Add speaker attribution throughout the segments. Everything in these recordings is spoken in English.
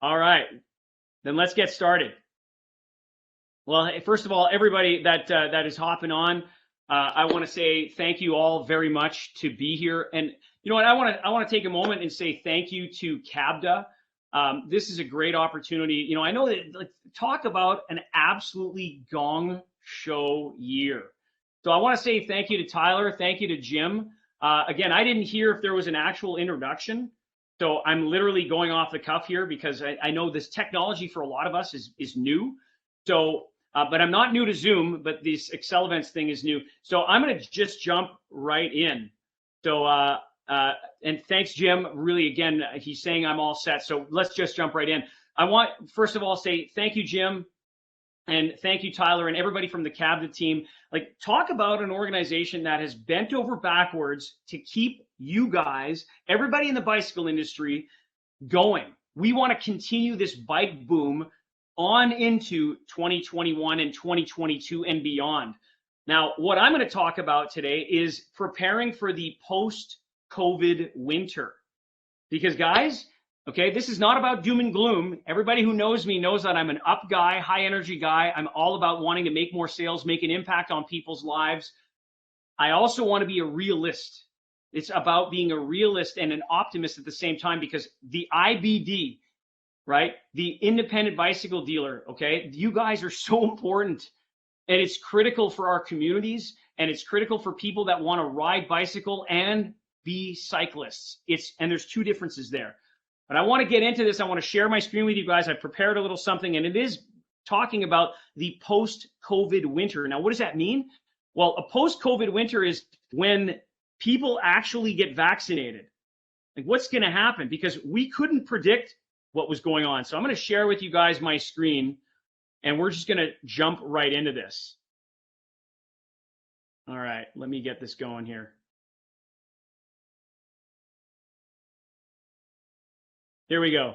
Speaker 1: All right, then let's get started. Well, first of all, everybody that is hopping on, I want to say thank you all very much to be here. And you know what? I want to take a moment and say thank you to CABDA. This is a great opportunity. You know, I know that, like, talk about an absolutely gong show year. So I want to say thank you to Tyler, thank you to Jim. Again, I didn't hear if there was an actual introduction. So I'm literally going off the cuff here because I know this technology for a lot of us is new. So, but I'm not new to Zoom, but this Excel events thing is new. So I'm going to just jump right in. So, and thanks, Jim. Really, again, he's saying I'm all set. So let's just jump right in. I want, first of all, say thank you, Jim. And thank you, Tyler, and everybody from the CABDA team. Like, talk about an organization that has bent over backwards to keep you guys, everybody in the bicycle industry, going. We want to continue this bike boom on into 2021 and 2022 and beyond. Now, what I'm going to talk about today is preparing for the post-COVID winter. Because, guys, okay, this is not about doom and gloom. Everybody who knows me knows that I'm an up guy, high energy guy. I'm all about wanting to make more sales, make an impact on people's lives. I also want to be a realist. It's about being a realist and an optimist at the same time, because the IBD, right, the independent bicycle dealer, okay, you guys are so important, and it's critical for our communities, and it's critical for people that want to ride bicycle and be cyclists. And there's two differences there. But I want to get into this. I want to share my screen with you guys. I prepared a little something, and it is talking about the post-COVID winter. Now, what does that mean? Well, a post-COVID winter is when people actually get vaccinated. Like, what's going to happen? Because we couldn't predict what was going on. So I'm going to share with you guys my screen, and we're just going to jump right into this. All right, let me get this going here. There we go.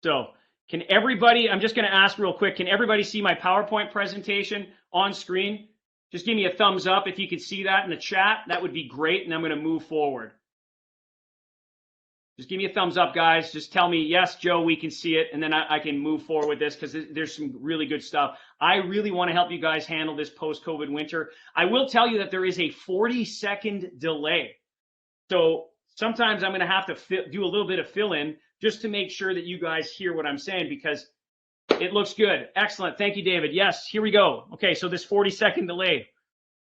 Speaker 1: So can everybody, I'm just going to ask real quick, can everybody see my PowerPoint presentation on screen? Just give me a thumbs up if you could see that in the chat. That would be great, and I'm going to move forward. Just give me a thumbs up, guys. Just tell me, yes, Joe, we can see it, and then I can move forward with this, because there's some really good stuff. I really want to help you guys handle this post-COVID winter. I will tell you that there is a 40-second delay. So sometimes I'm going to have to do a little bit of fill-in just to make sure that you guys hear what I'm saying, because it looks good. Excellent. Thank you, David. Yes, here we go. Okay, so this 40-second delay,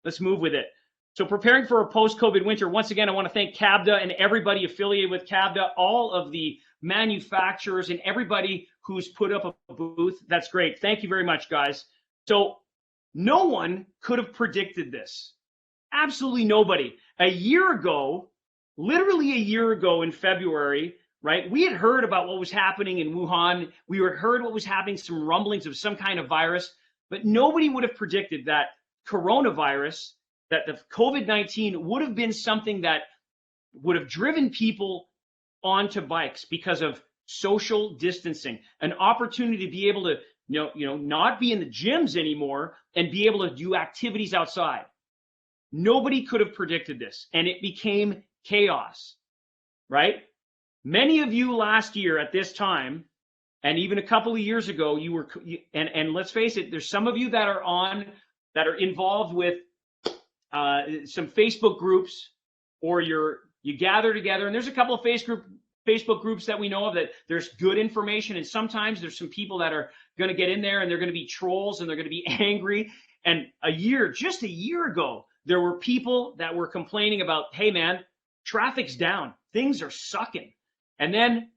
Speaker 1: let's move with it. So preparing for a post-COVID winter, once again, I want to thank CABDA and everybody affiliated with CABDA, all of the manufacturers and everybody who's put up a booth. That's great. Thank you very much, guys. So no one could have predicted this. Absolutely nobody. A year ago, literally a year ago in February, right, we had heard about what was happening in Wuhan. We had heard what was happening, some rumblings of some kind of virus, but nobody would have predicted that coronavirus, that the COVID-19 would have been something that would have driven people onto bikes because of social distancing, an opportunity to be able to, not be in the gyms anymore and be able to do activities outside. Nobody could have predicted this, and it became chaos, right? Many of you last year at this time, and even a couple of years ago, and let's face it, there's some of you that are involved with some Facebook groups, or you gather together, and there's a couple of Facebook groups that we know of that there's good information, and sometimes there's some people that are going to get in there and they're going to be trolls and they're going to be angry. And just a year ago, there were people that were complaining about, hey man, traffic's down, things are sucking. And then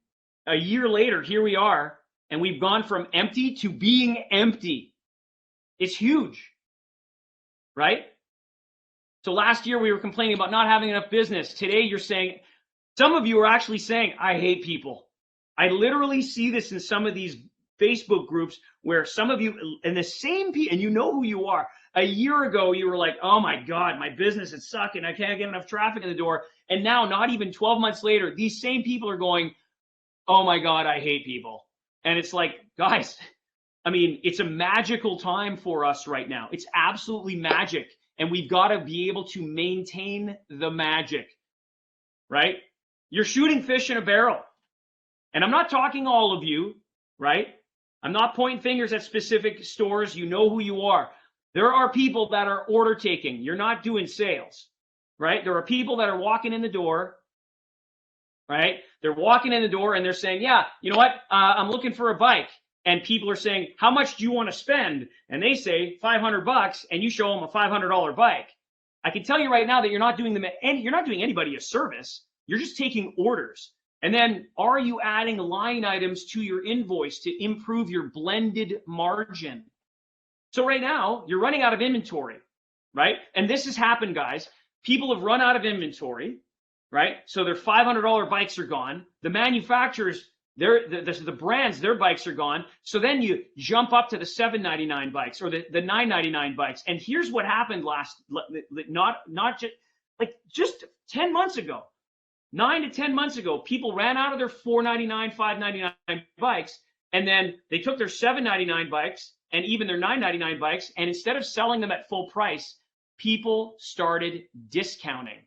Speaker 1: a year later, here we are, and we've gone from empty to being empty. It's huge, right? So last year we were complaining about not having enough business. Today you're saying, some of you are actually saying, I hate people. I literally see this in some of these Facebook groups where some of you, and the same people, and you know who you are. A year ago, you were like, oh my God, my business is sucking. I can't get enough traffic in the door. And now, not even 12 months later, these same people are going, oh my God, I hate people. And it's like, guys, I mean, it's a magical time for us right now. It's absolutely magic. And we've got to be able to maintain the magic, right? You're shooting fish in a barrel. And I'm not talking all of you, right? I'm not pointing fingers at specific stores. You know who you are. There are people that are order taking. You're not doing sales, right? There are people that are walking in the door, right? They're walking in the door and they're saying, yeah, you know what? I'm looking for a bike. And people are saying, how much do you want to spend? And they say $500, and you show them a $500 bike. I can tell you right now that you're not doing anybody a service. You're just taking orders. And then are you adding line items to your invoice to improve your blended margin? So right now you're running out of inventory, right? And this has happened, guys. People have run out of inventory, right? So their $500 bikes are gone. The manufacturers, the brands, their bikes are gone. So then you jump up to the $799 bikes or the $999 bikes. And here's what happened just 10 months ago, 9 to 10 months ago, people ran out of their $499, $599 bikes, and then they took their $799 bikes and even their $999 bikes, and instead of selling them at full price, people started discounting.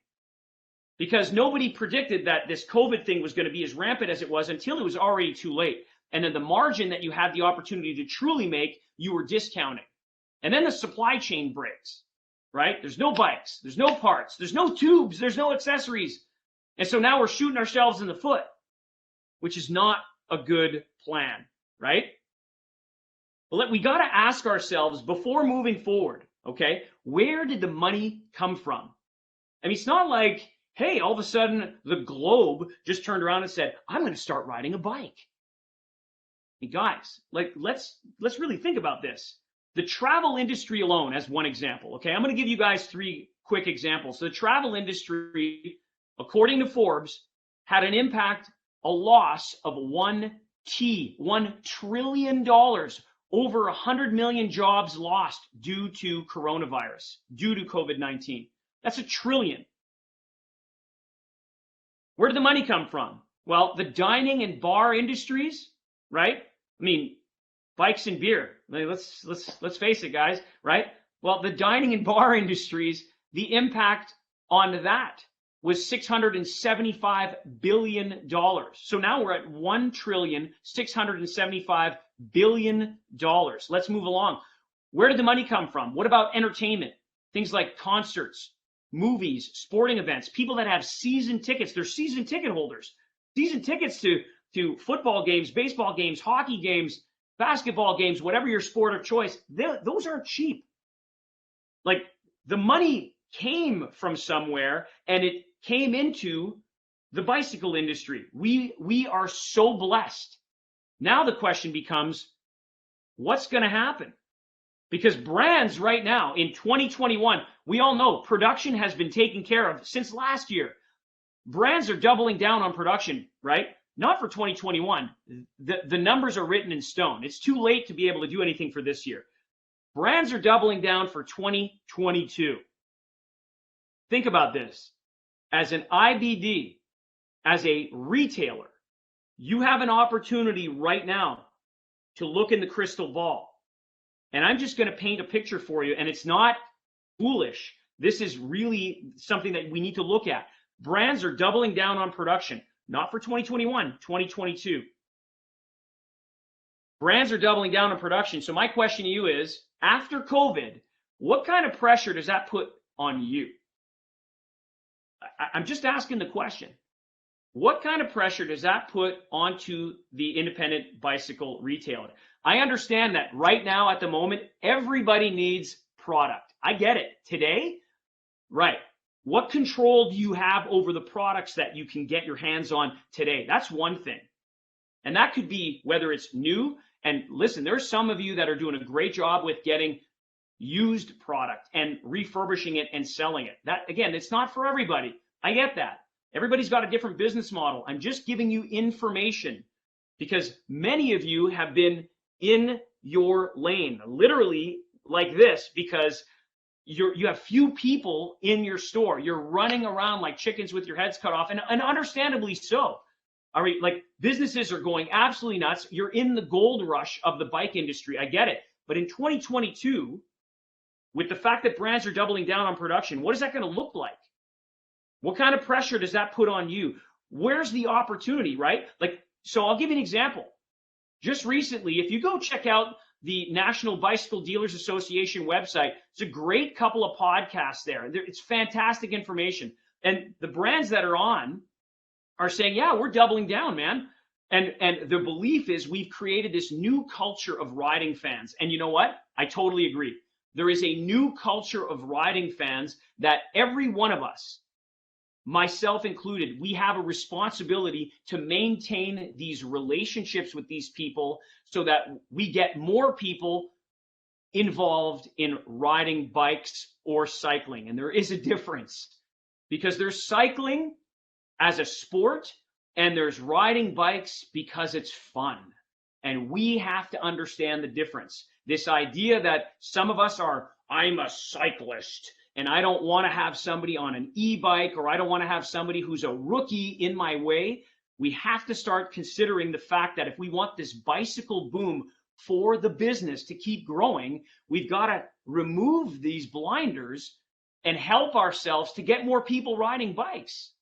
Speaker 1: Because nobody predicted that this COVID thing was going to be as rampant as it was until it was already too late. And then the margin that you had the opportunity to truly make, you were discounting. And then the supply chain breaks, right? There's no bikes, there's no parts, there's no tubes, there's no accessories. And so now we're shooting ourselves in the foot, which is not a good plan, right? But we got to ask ourselves before moving forward, okay, where did the money come from? I mean, it's not like, hey, all of a sudden the globe just turned around and said, I'm going to start riding a bike. Hey guys, let's really think about this. The travel industry alone, as one example, okay? I'm going to give you guys 3 quick examples. The travel industry, according to Forbes, had an impact, a loss of $1 trillion, over 100 million jobs lost due to coronavirus, due to COVID-19. That's $1 trillion. Where did the money come from? Well, the dining and bar industries, right? I mean, bikes and beer. Let's face it, guys, right? Well, the dining and bar industries, the impact on that was $675 billion. So now we're at $1,675 billion. Let's move along. Where did the money come from? What about entertainment? Things like concerts, movies, sporting events, people that have season tickets. They're season ticket holders. Season tickets to football games, baseball games, hockey games, basketball games, whatever your sport of choice. Those aren't cheap. Like, the money came from somewhere, and it came into the bicycle industry. We are so blessed. Now the question becomes, what's going to happen? Because brands right now in 2021, we all know production has been taken care of since last year. Brands are doubling down on production, right? Not for 2021. The numbers are written in stone. It's too late to be able to do anything for this year. Brands are doubling down for 2022. Think about this. As an IBD, as a retailer, you have an opportunity right now to look in the crystal ball. And I'm just going to paint a picture for you, and it's not foolish. This is really something that we need to look at. Brands are doubling down on production, not for 2021, 2022. Brands are doubling down on production. So my question to you is, after COVID, what kind of pressure does that put on you? I'm just asking the question. What kind of pressure does that put onto the independent bicycle retailer? I understand that right now at the moment, everybody needs product. I get it. Today, right. What control do you have over the products that you can get your hands on today? That's one thing. And that could be whether it's new. And listen, there's some of you that are doing a great job with getting used product and refurbishing it and selling it. That, again, it's not for everybody. I get that. Everybody's got a different business model. I'm just giving you information because many of you have been in your lane, literally like this, because you have few people in your store. You're running around like chickens with your heads cut off, and understandably so. All right, like businesses are going absolutely nuts. You're in the gold rush of the bike industry. I get it. But in 2022, with the fact that brands are doubling down on production, what is that going to look like? What kind of pressure does that put on you? Where's the opportunity, right? Like, So I'll give you an example. Just recently, if you go check out the National Bicycle Dealers Association website, it's a great couple of podcasts there. It's fantastic information. And the brands that are on are saying, yeah, we're doubling down, man. And the belief is we've created this new culture of riding fans. And you know what? I totally agree. There is a new culture of riding fans that every one of us, myself included, we have a responsibility to maintain these relationships with these people so that we get more people involved in riding bikes or cycling. And there is a difference, because there's cycling as a sport and there's riding bikes because it's fun. And we have to understand the difference. This idea that some of us are, I'm a cyclist and I don't want to have somebody on an e-bike, or I don't want to have somebody who's a rookie in my way. We have to start considering the fact that if we want this bicycle boom for the business to keep growing, we've got to remove these blinders and help ourselves to get more people riding bikes,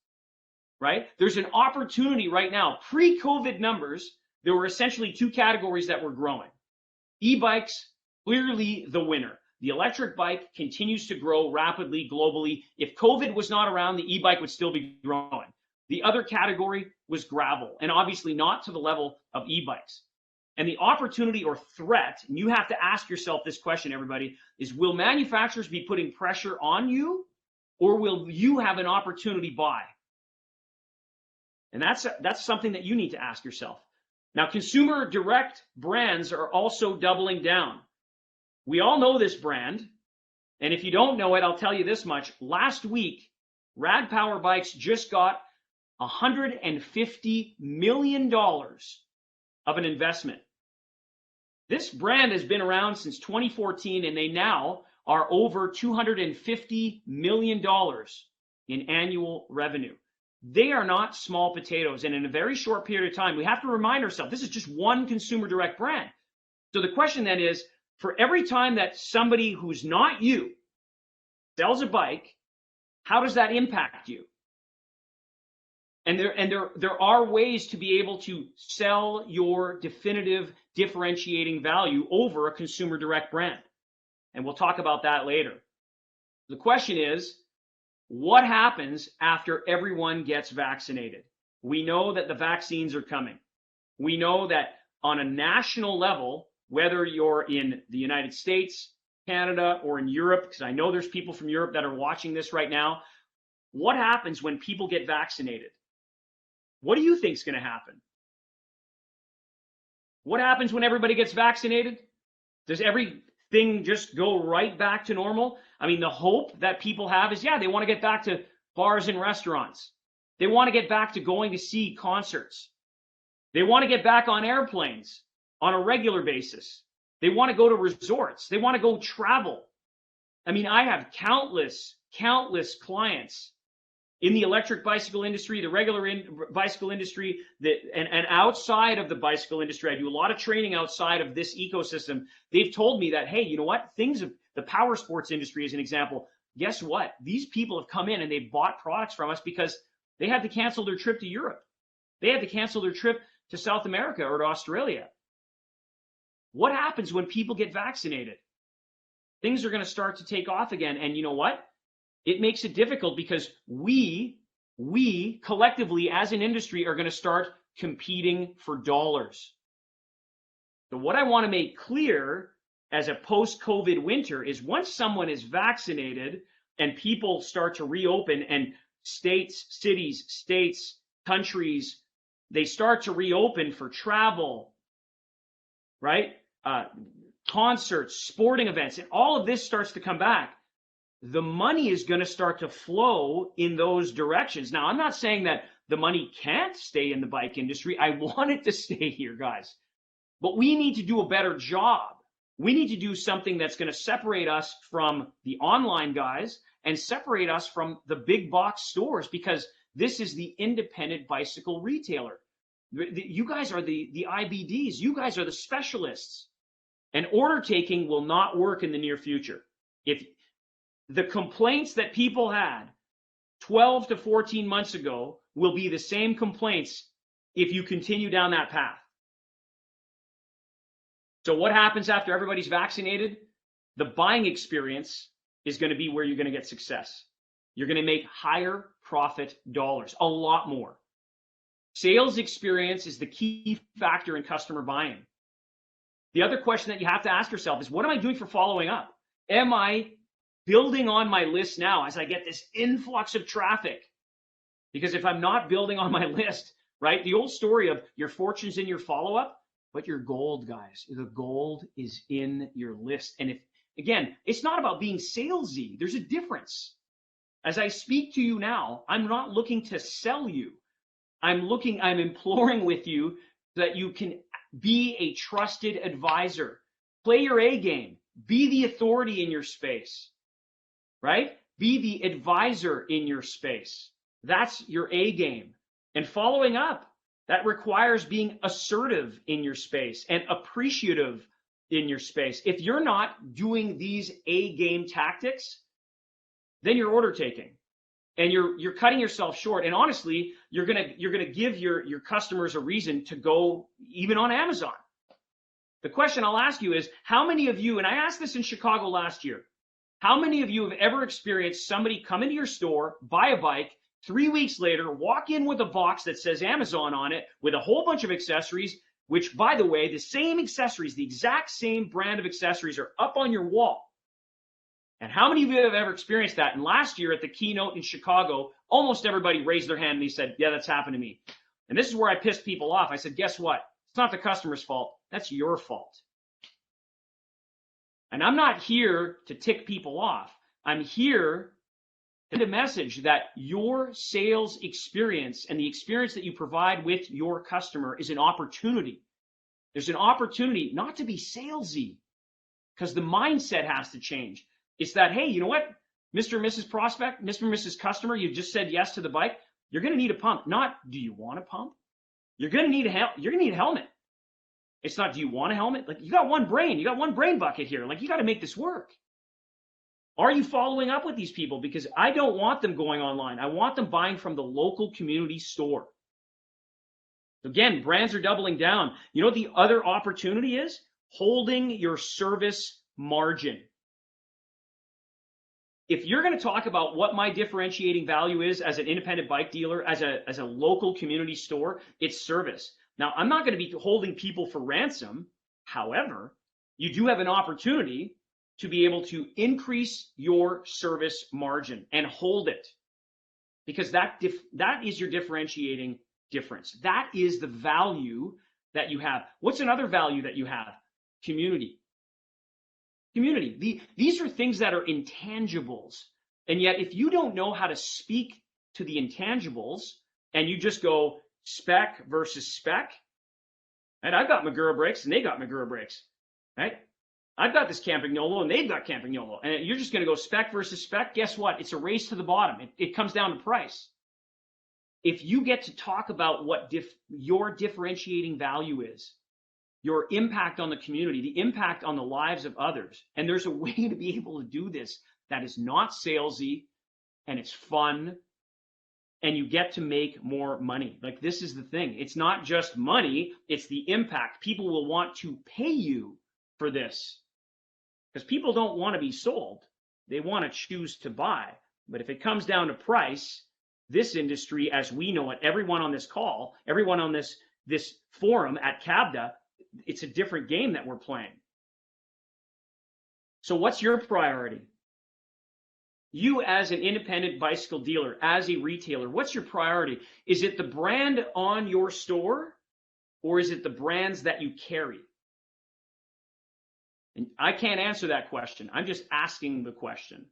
Speaker 1: right? There's an opportunity right now. Pre-COVID numbers, there were essentially two categories that were growing. E-bikes, clearly the winner. The electric bike continues to grow rapidly globally. If COVID was not around, the e-bike would still be growing. The other category was gravel, and obviously not to the level of e-bikes. And the opportunity or threat, and you have to ask yourself this question, everybody, is will manufacturers be putting pressure on you, or will you have an opportunity buy? And that's something that you need to ask yourself. Now, consumer direct brands are also doubling down. We all know this brand, and if you don't know it, I'll tell you this much. Last week, Rad Power Bikes just got $150 million of an investment. This brand has been around since 2014, and they now are over $250 million in annual revenue. They are not small potatoes, and in a very short period of time, we have to remind ourselves, this is just one consumer direct brand. So the question then is, for every time that somebody who's not you sells a bike, how does that impact you? And there are ways to be able to sell your definitive differentiating value over a consumer direct brand. And we'll talk about that later. The question is, what happens after everyone gets vaccinated? We know that the vaccines are coming. We know that on a national level, whether you're in the United States, Canada, or in Europe, because I know there's people from Europe that are watching this right now, what happens when people get vaccinated? What do you think is going to happen? What happens when everybody gets vaccinated? Does everything just go right back to normal? I mean, the hope that people have is, yeah, they want to get back to bars and restaurants. They want to get back to going to see concerts. They want to get back on airplanes on a regular basis. They want to go to resorts. They want to go travel. I mean, I have countless clients in the electric bicycle industry, the regular bicycle industry, and outside of the bicycle industry. I do a lot of training outside of this ecosystem. They've told me that, hey, you know what? The power sports industry is an example. Guess what? These people have come in and they've bought products from us because they had to cancel their trip to Europe. They had to cancel their trip to South America or to Australia. What happens when people get vaccinated? Things are going to start to take off again. And you know what? It makes it difficult because we collectively as an industry are going to start competing for dollars. So what I want to make clear as a post-COVID winter is once someone is vaccinated and people start to reopen, and states, cities, states, countries, they start to reopen for travel, right? Concerts, sporting events, and all of this starts to come back. The money is going to start to flow in those directions. Now, I'm not saying that the money can't stay in the bike industry. I want it to stay here, guys. But we need to do a better job. We need to do something that's going to separate us from the online guys and separate us from the big box stores, because this is the independent bicycle retailer. You guys are the IBDs. You guys are the specialists. And order taking will not work in the near future. If the complaints that people had 12 to 14 months ago will be the same complaints if you continue down that path. So what happens after everybody's vaccinated? The buying experience is going to be where you're going to get success. You're going to make higher profit dollars, a lot more. Sales experience is the key factor in customer buying. The other question that you have to ask yourself is, what am I doing for following up? Am I building on my list now as I get this influx of traffic? Because if I'm not building on my list, right, the old story of your fortune's in your follow-up, but your gold, guys, the gold is in your list. And if, again, it's not about being salesy. There's a difference. As I speak to you now, I'm not looking to sell you. I'm imploring with you that you can be a trusted advisor. Play your A game. Be the authority in your space, right? Be the advisor in your space. That's your A game. And following up, that requires being assertive in your space and appreciative in your space. If you're not doing these A game tactics, then you're order taking. And you're cutting yourself short. And honestly, you're gonna give your customers a reason to go even on Amazon. The question I'll ask you is, how many of you, and I asked this in Chicago last year, how many of you have ever experienced somebody come into your store, buy a bike, 3 weeks later, walk in with a box that says Amazon on it with a whole bunch of accessories, which, by the way, the same accessories, the exact same brand of accessories are up on your wall. And how many of you have ever experienced that? And last year at the Keynote in Chicago, almost everybody raised their hand and they said, yeah, that's happened to me. And this is where I pissed people off. I said, guess what? It's not the customer's fault. That's your fault. And I'm not here to tick people off. I'm here to send a message that your sales experience and the experience that you provide with your customer is an opportunity. There's an opportunity not to be salesy, because the mindset has to change. It's that, hey, you know what, Mr. and Mrs. Prospect, Mr. and Mrs. Customer, you just said yes to the bike. You're going to need a pump. Not, do you want a pump? You're going to need a helmet. It's not, do you want a helmet? Like, you got one brain. You got one brain bucket here. Like, you got to make this work. Are you following up with these people? Because I don't want them going online. I want them buying from the local community store. Again, brands are doubling down. You know what the other opportunity is? Holding your service margin. If you're going to talk about what my differentiating value is as an independent bike dealer, as a local community store, it's service. Now, I'm not going to be holding people for ransom. However, you do have an opportunity to be able to increase your service margin and hold it, because that is your differentiating difference. That is the value that you have. What's another value that you have? Community. Community. These are things that are intangibles. And yet, if you don't know how to speak to the intangibles and you just go spec versus spec, and I've got Magura brakes and they got Magura brakes, right? I've got this Campagnolo and they've got Campagnolo, and you're just going to go spec versus spec. Guess what? It's a race to the bottom. It comes down to price. If you get to talk about what your differentiating value is, your impact on the community, the impact on the lives of others, and there's a way to be able to do this that is not salesy and it's fun and you get to make more money. Like, this is the thing. It's not just money, it's the impact. People will want to pay you for this because people don't want to be sold. They want to choose to buy. But if it comes down to price, this industry, as we know it, everyone on this call, everyone on this forum at CABDA, it's a different game that we're playing. So what's your priority? You as an independent bicycle dealer, as a retailer, what's your priority? Is it the brand on your store, or is it the brands that you carry? And I can't answer that question. I'm just asking the question.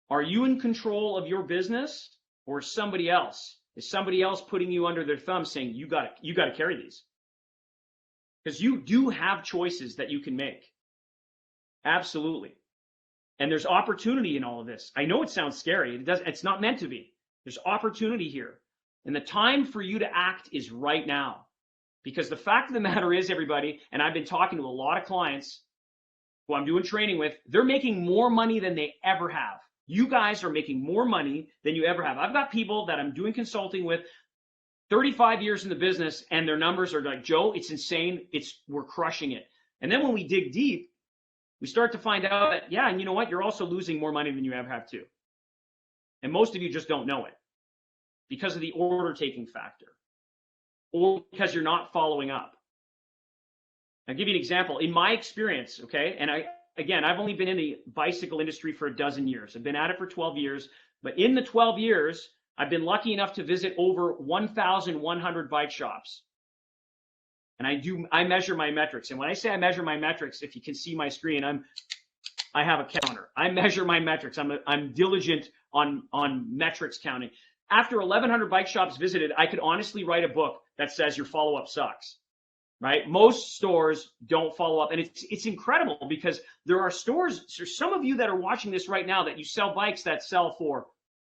Speaker 1: Are you in control of your business, or somebody else? Is somebody else putting you under their thumb saying, you got to carry these? Because you do have choices that you can make. Absolutely. And there's opportunity in all of this. I know it sounds scary. It's not meant to be. There's opportunity here. And the time for you to act is right now. Because the fact of the matter is, everybody, and I've been talking to a lot of clients who I'm doing training with, they're making more money than they ever have. You guys are making more money than you ever have. I've got people that I'm doing consulting with. 35 years in the business, and their numbers are like, Joe, it's insane. We're crushing it. And then when we dig deep, we start to find out that, yeah, and you know what? You're also losing more money than you ever have too. And most of you just don't know it because of the order taking factor or because you're not following up. I'll give you an example. In my experience, okay, and I've only been in the bicycle industry for 12 years. I've been at it for 12 years, but in the 12 years, I've been lucky enough to visit over 1,100 bike shops. And I measure my metrics. And when I say I measure my metrics, if you can see my screen, I have a counter. I measure my metrics. I'm diligent on metrics counting. After 1,100 bike shops visited, I could honestly write a book that says your follow-up sucks. Right? Most stores don't follow up. And it's incredible because there are stores, there's some of you that are watching this right now that you sell bikes that sell for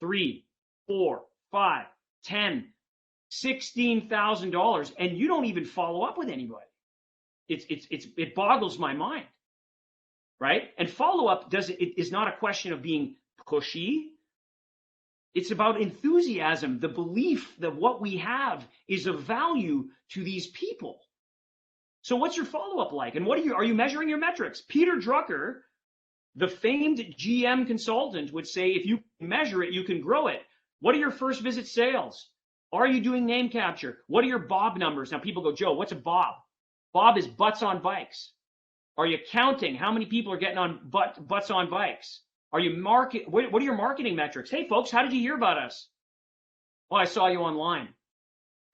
Speaker 1: $3,000, $4,000, $5,000, $10,000, $16,000, and you don't even follow up with anybody. It boggles my mind. Right? And follow-up is not a question of being pushy. It's about enthusiasm, the belief that what we have is of value to these people. So what's your follow-up like? And are you measuring your metrics? Peter Drucker, the famed GM consultant, would say, if you measure it, you can grow it. What are your first visit sales? Are you doing name capture? What are your Bob numbers? Now people go, Joe, what's a Bob? Bob is butts on bikes. Are you counting how many people are getting on butts on bikes? Are you what are your marketing metrics? Hey folks, how did you hear about us? Well, I saw you online.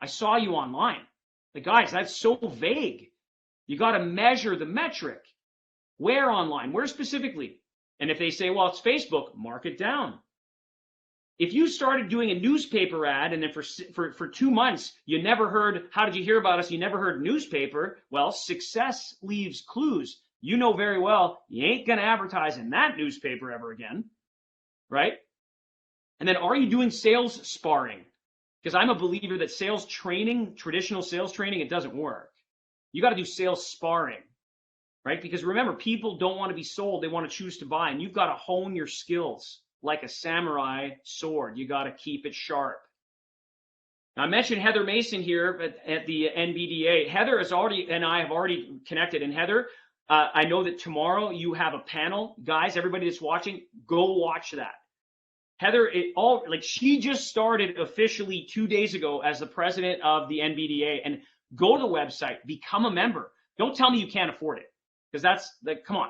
Speaker 1: I saw you online. Like, guys, that's so vague. You got to measure the metric. Where online? Where specifically? And if they say, well, it's Facebook, mark it down. If you started doing a newspaper ad and then for 2 months, you never heard, how did you hear about us? You never heard newspaper. Well, success leaves clues. You know very well you ain't going to advertise in that newspaper ever again, right? And then are you doing sales sparring? Because I'm a believer that sales training, traditional sales training, it doesn't work. You got to do sales sparring, right? Because remember, people don't want to be sold. They want to choose to buy. And you've got to hone your skills like a samurai sword. You got to keep it sharp. Now, I mentioned Heather Mason here at the NBDA. Heather and I have already connected. And Heather, I know that tomorrow you have a panel. Guys, everybody that's watching, go watch that. Heather, she just started officially 2 days ago as the president of the NBDA. And go to the website, become a member. Don't tell me you can't afford it, because that's like, come on.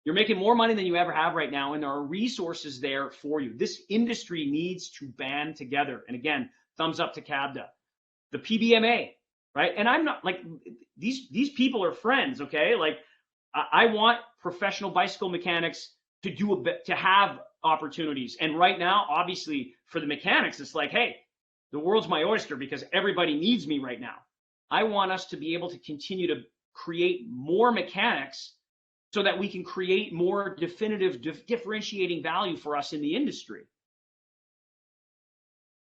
Speaker 1: You're making more money than you ever have right now, and there are resources there for you. This industry needs to band together. And again, thumbs up to CABDA. The PBMA, right? And I'm not like, these people are friends, okay? Like, I want professional bicycle mechanics to have opportunities. And right now, obviously, for the mechanics, it's like, hey, the world's my oyster because everybody needs me right now. I want us to be able to continue to create more mechanics so that we can create more definitive differentiating value for us in the industry.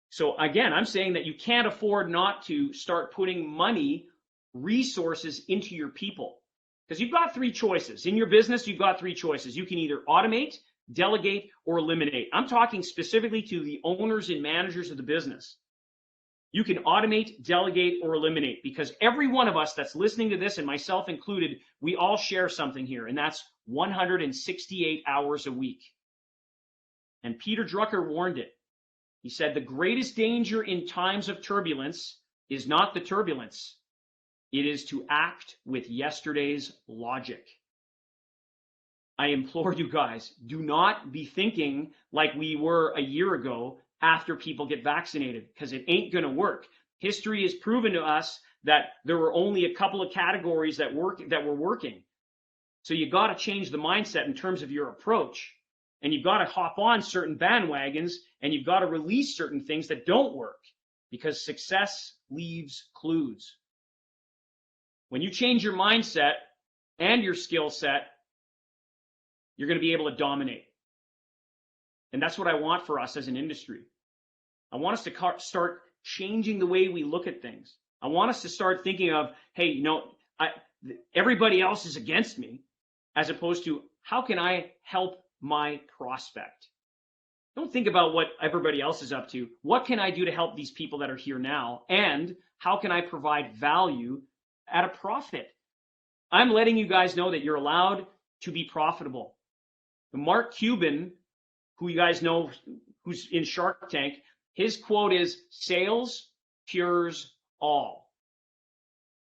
Speaker 1: So again, I'm saying that you can't afford not to start putting money, resources into your people. Because you've got 3 choices. In your business, you've got 3 choices. You can either automate, delegate, or eliminate. I'm talking specifically to the owners and managers of the business. You can automate, delegate, or eliminate, because every one of us that's listening to this, and myself included, we all share something here, and that's 168 hours a week. And Peter Drucker warned it. He said, the greatest danger in times of turbulence is not the turbulence. It is to act with yesterday's logic. I implore you guys, do not be thinking like we were a year ago after people get vaccinated, because it ain't going to work. History has proven to us that there were only a couple of categories that were working. So you got to change the mindset in terms of your approach, and you've got to hop on certain bandwagons, and you've got to release certain things that don't work, because success leaves clues. When you change your mindset and your skill set, you're going to be able to dominate. And that's what I want for us as an industry. I want us to start changing the way we look at things. I want us to start thinking of, hey, everybody else is against me, as opposed to how can I help my prospect? Don't think about what everybody else is up to. What can I do to help these people that are here now? And how can I provide value at a profit? I'm letting you guys know that you're allowed to be profitable. Mark Cuban, who you guys know, who's in Shark Tank, his quote is, "Sales cures all."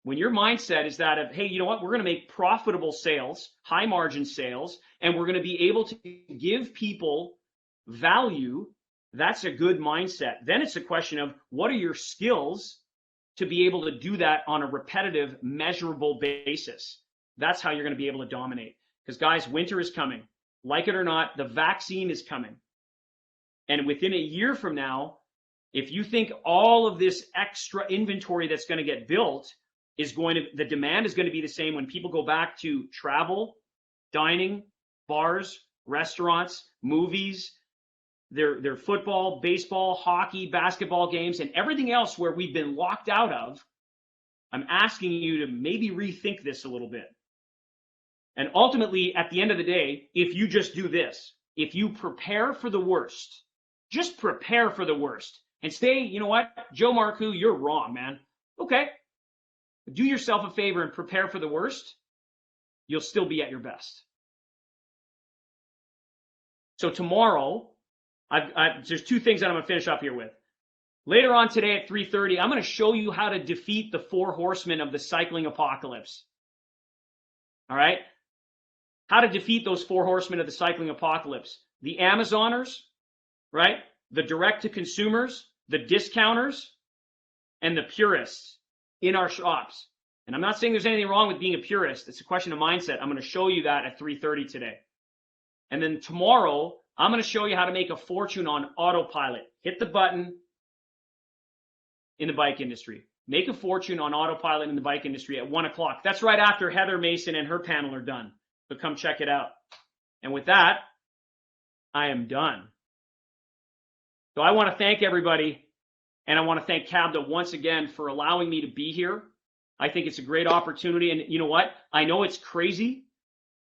Speaker 1: When your mindset is that of, hey, you know what, we're going to make profitable sales, high margin sales, and we're going to be able to give people value, that's a good mindset. Then it's a question of, what are your skills to be able to do that on a repetitive, measurable basis? That's how you're going to be able to dominate. Because guys, winter is coming. Like it or not, the vaccine is coming. And within a year from now, if you think all of this extra inventory that's going to get built is going to, the demand is going to be the same when people go back to travel, dining, bars, restaurants, movies, their football, baseball, hockey, basketball games, and everything else where we've been locked out of. I'm asking you to maybe rethink this a little bit. And ultimately, at the end of the day, if you just do this, if you prepare for the worst, just prepare for the worst and say, you know what, Joe Marcoux, you're wrong, man. Okay, do yourself a favor and prepare for the worst. You'll still be at your best. So tomorrow, there's two things that I'm going to finish up here with. Later on today at 3:30, I'm going to show you how to defeat the 4 horsemen of the cycling apocalypse. All right? How to defeat those 4 horsemen of the cycling apocalypse. The Amazoners, right? The direct-to-consumers, the discounters, and the purists in our shops. And I'm not saying there's anything wrong with being a purist. It's a question of mindset. I'm going to show you that at 3:30 today. And then tomorrow, I'm going to show you how to make a fortune on autopilot. Hit the button in the bike industry. Make a fortune on autopilot in the bike industry at 1 o'clock. That's right after Heather Mason and her panel are done. So come check it out. And with that, I am done. So I want to thank everybody, and I want to thank CABDA once again for allowing me to be here. I think it's a great opportunity. And you know what? I know it's crazy,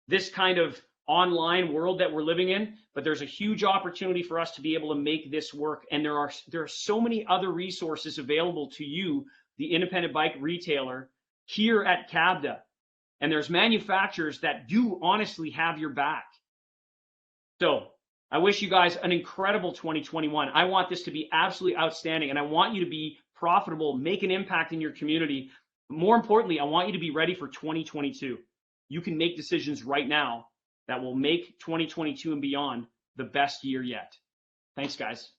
Speaker 1: this kind of online world that we're living in, but there's a huge opportunity for us to be able to make this work. And there are so many other resources available to you, the independent bike retailer, here at CABDA. And there's manufacturers that do honestly have your back. So I wish you guys an incredible 2021. I want this to be absolutely outstanding, and I want you to be profitable, make an impact in your community. More importantly, I want you to be ready for 2022. You can make decisions right now that will make 2022 and beyond the best year yet. Thanks, guys.